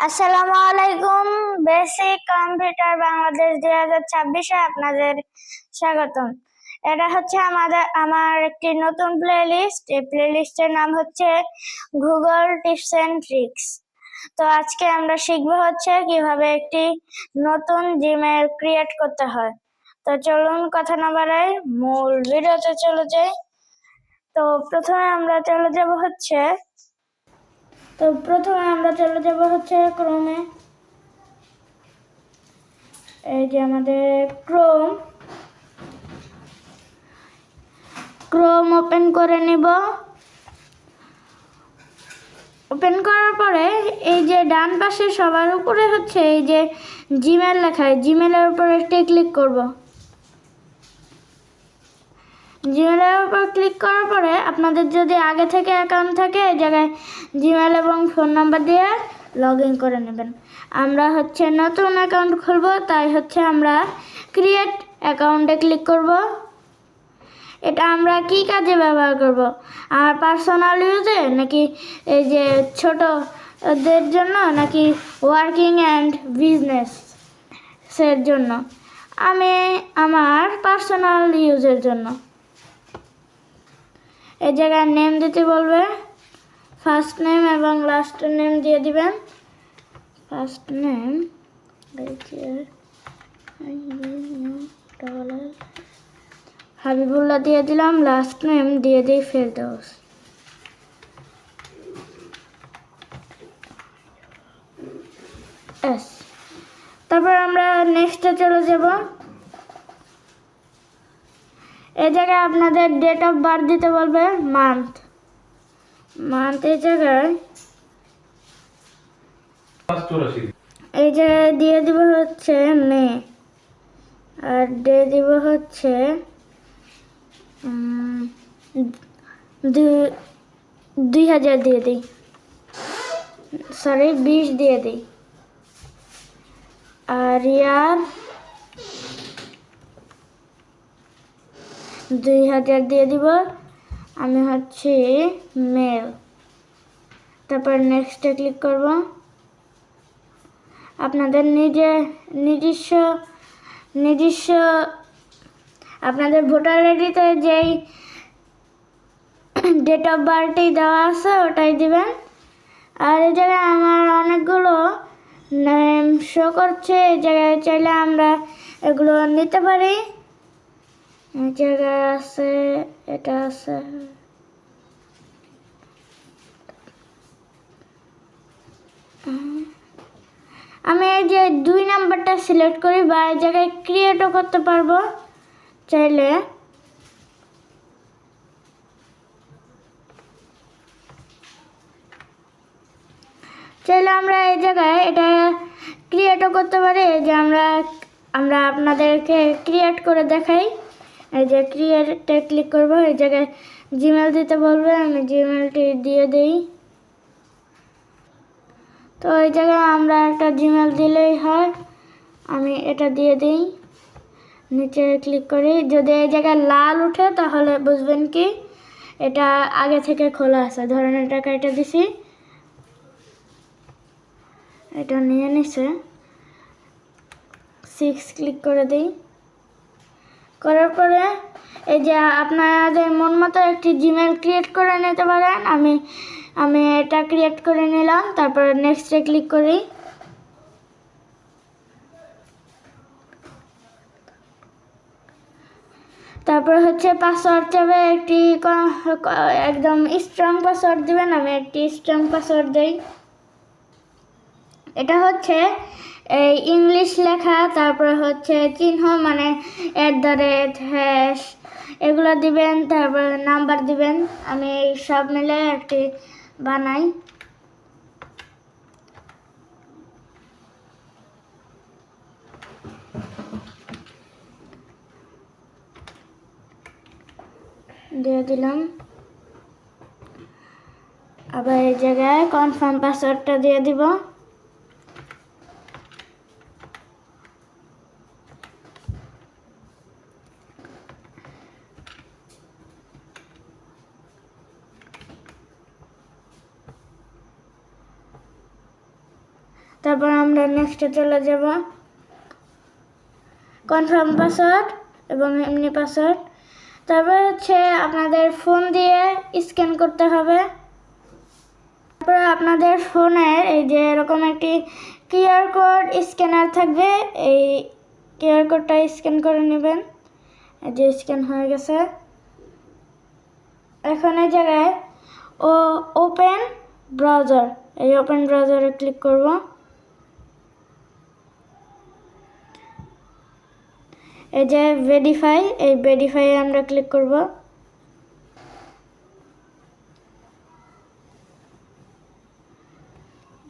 আসসালামু আলাইকুম। Basic computer Bangladesh 2026-এ আপনাদের স্বাগতম। এটা হচ্ছে আমার একটি নতুন প্লেলিস্ট। এই প্লেলিস্টের নাম হচ্ছে গুগল টিপস এন্ড ট্রিক্স। তো আজকে আমরা শিখবো হচ্ছে কিভাবে একটি নতুন জিমেইল ক্রিয়েট করতে হয়। তো চলুন কথা না বাড়াই, মূল ভিডিওতে চলে যাই। তো প্রথমে আমরা চলে যাব হচ্ছে ক্রোমে। এই যে আমাদের ক্রোম ওপেন করে নিব। ওপেন করার পরে এই যে ডান পাশে সবার উপরে হচ্ছে এই যে জিমেল লেখা, জিমেলের উপরে ক্লিক করব। জিমেলের উপর ক্লিক করার পরে আপনাদের যদি আগে থেকে অ্যাকাউন্ট থাকে এই জায়গায় জিমেল এবং ফোন নাম্বার দিয়ে লগ ইন করে নেবেন। আমরা হচ্ছে নতুন অ্যাকাউন্ট খুলব, তাই হচ্ছে আমরা ক্রিয়েট অ্যাকাউন্টে ক্লিক করব। এটা আমরা কি কাজে ব্যবহার করব? আর পার্সোনাল ইউজে, নাকি এই যে ছোটদের জন্য, নাকি ওয়ার্কিং অ্যান্ড বিজনেসের জন্য? আমি আমার পার্সোনাল ইউজের জন্য। এই জায়গায় নেম দিতে বলবে, ফার্স্ট নেম এবং লাস্ট নেম দিয়ে দিবেন। ফার্স্ট নেম হাবিবুল্লাহ দিয়ে দিলাম, লাস্ট নেম দিয়ে দিই ফেরদৌস। তারপর আমরা নেক্সটে চলে যাব। এই জায়গায় আপনাদের ডেট অফ বার্থ দিতে বলবে, মান্থ এই জায়গায় দিয়ে দিব হচ্ছে মে, আর ডে দিব হচ্ছে 2000 দিয়ে দিই, 20 দিয়ে দিই। আর ইয়ার 2000 দিয়ে দিব। আমি হচ্ছে মেল। তারপর নেক্সটে ক্লিক করব। আপনাদের নিজস্ব আপনাদের ভোটার আইডিতে যেই ডেট অফ বার্থটি দেওয়া আছে ওটাই দিবেন। আর এই জায়গায় আমার অনেকগুলো নেম শো করছে, এই জায়গায় চাইলে আমরা এগুলো নিতে পারি। এই জায়গায় আছে, এটা আছে। আমি এই যে 2 নাম্বারটা সিলেক্ট করি, বা এই জায়গায় ক্রিয়েটও করতে পারবো চাইলে। আমরা এই জায়গায় এটা ক্রিয়েটও করতে পারি। এই যে আমরা আপনাদেরকে ক্রিয়েট করে দেখাই। এই যে ক্রিয়েটে ক্লিক করব, এই জায়গায় জিমেল দিতে বলবে, আমি জিমেলটি দিয়ে দিই। তো এই জায়গায় আমরা একটা জিমেল দিলেই হয়, আমি এটা দিয়ে দিই। নিচে ক্লিক করি, যদি এই জায়গায় লাল উঠে তাহলে বুঝবেন কি এটা আগে থেকে খোলা আছে। ধরেন এটা কেটে দিছি, এটা নিয়ে নিছে। 6 ক্লিক করে দিই। করার পরে এই যে আপনাদের মন মতো একটি জিমেল ক্রিয়েট করে নিতে পারেন। আমি এটা ক্রিয়েট করে নিলাম। তারপরে নেক্সটে ক্লিক করি। তারপর হচ্ছে পাসওয়ার্ড চাবে, একটি একদম স্ট্রং পাসওয়ার্ড দিবেন। আমি একটি স্ট্রং পাসওয়ার্ড দিই। এটা হচ্ছে এই ইংলিশ লেখা, তারপরে হচ্ছে চিহ্ন মানে # এগুলো দিবেন। তারপরে নাম্বার দিবেন। আমি সব মিলে একটি বানাই। দিয়ে দিলাম। আবার এই জায়গায় কনফার্ম পাসওয়ার্ডটা দিয়ে দিব। তারপর আমরা নেক্সটে চলে যাব, কনফার্ম পাসওয়ার্ড এবং এমনি পাসওয়ার্ড। তারপর হচ্ছে আপনাদের ফোন দিয়ে স্ক্যান করতে হবে। তারপরে আপনাদের ফোনের এই যে এরকম একটি কিউআর কোড স্ক্যানার থাকবে, এই কিউআর কোডটা স্ক্যান করে নেবেন। এই যে স্ক্যান হয়ে গেছে। এখন এই জায়গায় ওপেন ব্রাউজার, এই ওপেন ব্রাউজারে ক্লিক করব। এই যে ভেরিফাই, এই ভেরিফাই আমরা ক্লিক করব।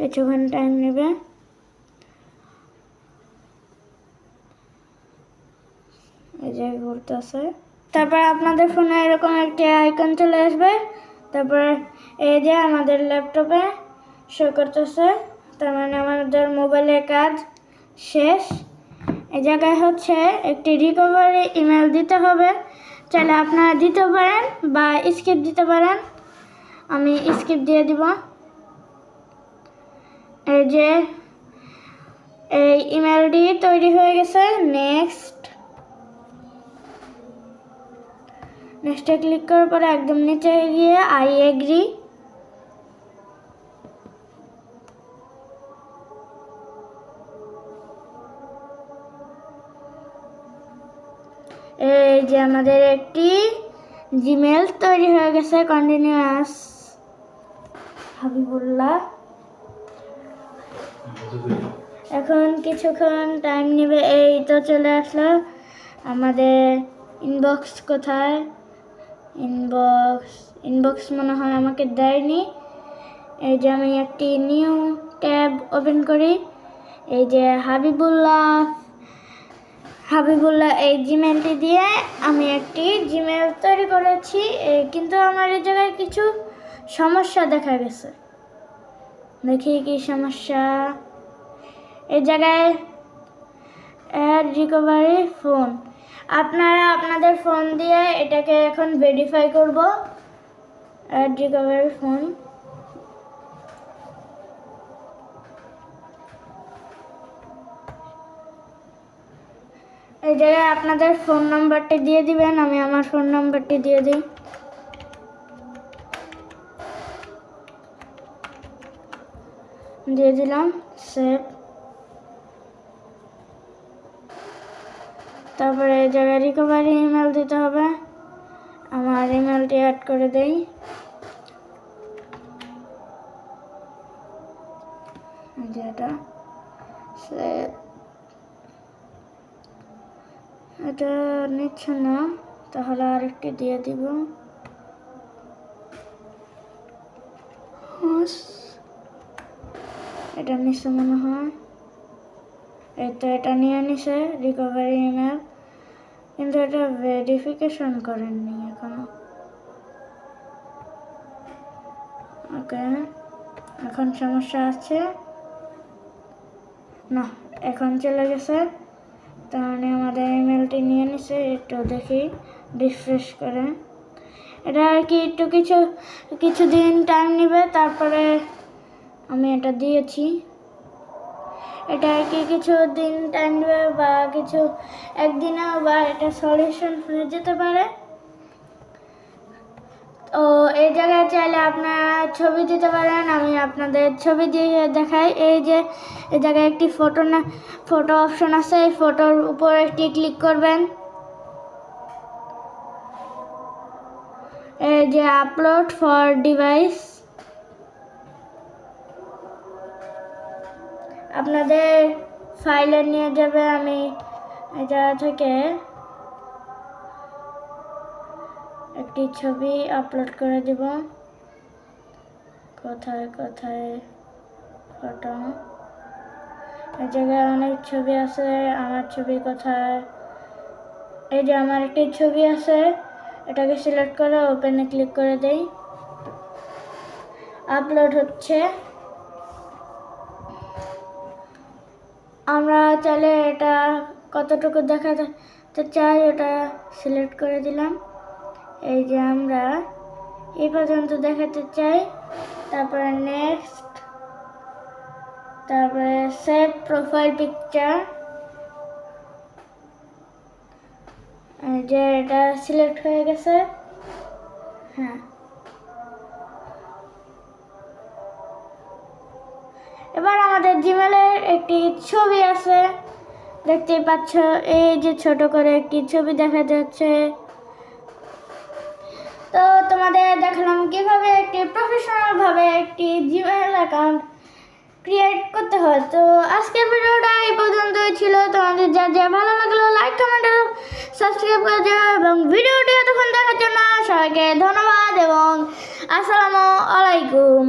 কিছুক্ষণ টাইম নেবে। এই যে ঘুরতেছে। তারপর আপনাদের ফোনে এরকম একটি আইকন চলে আসবে। তারপর এই যে আমাদের ল্যাপটপে শো করতেছে, তার মানে আমাদের মোবাইলের কাজ শেষ। এই জায়গায় হচ্ছে একটি রিকভারি ইমেল দিতে হবে। চাইলে আপনারা দিতে পারেন বা স্কিপ দিতে পারেন। আমি স্কিপ দিয়ে দিব। এই যে এই ইমেলটি তৈরি হয়ে গেছে। নেক্সটে ক্লিক করার পরে একদম নিচে গিয়ে আই এগ্রি। এই যে আমাদের একটি জিমেল তৈরি হয়ে গেছে, কন্টিনিউয়াস হাবিবুল্লাহ। এখন কিছুক্ষণ টাইম নেবে। এই তো চলে আসলো আমাদের ইনবক্স। কোথায় ইনবক্স মনে হয় আমাকে দেয়নি। এই যে আমি একটি নিউ ট্যাব ওপেন করি। এই যে হাবিবুল্লাহ এই জিমেলটি দিয়ে আমি একটি জিমেল তৈরি করেছি। কিন্তু আমার এই জায়গায় কিছু সমস্যা দেখা গেছে। দেখি কি সমস্যা। এই জায়গায় অ্যাড রিকভারি ফোন, আপনারা আপনাদের ফোন দিয়ে এটাকে এখন ভেরিফাই করব। অ্যাড রিকভারি ফোন, এই জায়গায় আপনাদের ফোন নাম্বারটি দিয়ে দিবেন। আমি আমার ফোন নাম্বারটি দিয়ে দিই। দিয়ে দিলাম, সেভ। তারপরে এই জায়গায় রিকভারি ইমেল দিতে হবে। আমার ইমেলটি অ্যাড করে দেই। এটা সেভ। এটা নিচ্ছে না, তাহলে আরেকটি দিয়ে দিব। এটা নিচ্ছে মনে হয়। এই তো এটা নিয়ে নিছে রিকভারি ইমেল, কিন্তু এটা ভেরিফিকেশন করেননি এখনো। ওকে, এখন সমস্যা আছে না, এখন চলে গেছে। তার মানে আমাদের ইমেলটি নিয়ে নিছে। একটু দেখি রিফ্রেশ করে। এটা আর কি একটু কিছুদিন টাইম নেবে। তারপরে আমি এটা দিয়েছি, এটা আর কি কিছুদিন টাইম নেবে বা একদিনেও বা এটা সলিউশন হয়ে যেতে পারে। তো এই জায়গায় চাইলে আপনারা ছবি দিতে পারেন। আমি আপনাদের ছবি দিয়ে দেখাই। এই যে এই জায়গায় একটি ফটো অপশন আছে, এই ফটোর উপর একটি ক্লিক করবেন। এই যে আপলোড ফর ডিভাইস, আপনাদের ফাইলে নিয়ে যাবে। আমি এটা থেকে একটি ছবি আপলোড করে দিব। কোথায় ফটো, এই জায়গায় অনেক ছবি আছে। আমার ছবি কোথায়? এই যে আমার একটি ছবি আছে, এটাকে সিলেক্ট করে ওপেনে ক্লিক করে দেই। আপলোড হচ্ছে। আমরা চাইলে এটা কতটুকু দেখাতে চাই ওটা সিলেক্ট করে দিলাম। এই যে আমরা এই পর্যন্ত দেখাতে চাই। তারপরে নেক্সট, তারপরে সেভ প্রোফাইল পিকচার, যে এটা সিলেক্ট হয়ে গেছে। হ্যাঁ, এবার আমাদের জিমেলের একটি ছবি আছে, দেখতেই পাচ্ছ, এই যে ছোট করে একটি ছবি দেখা যাচ্ছে। তো তোমাদের দেখালাম কিভাবে একটি প্রফেশনাল ভাবে একটি জিমেল অ্যাকাউন্ট ক্রিয়েট করতে হয়। তো আজকের ভিডিওটা এই পর্যন্তই ছিল। তোমাদের যা যা ভালো লাগলো লাইক কমেন্ট আর সাবস্ক্রাইব করে দিও, এবং ভিডিওটি এতক্ষণ দেখার জন্য সবাইকে ধন্যবাদ এবং আসসালামু আলাইকুম।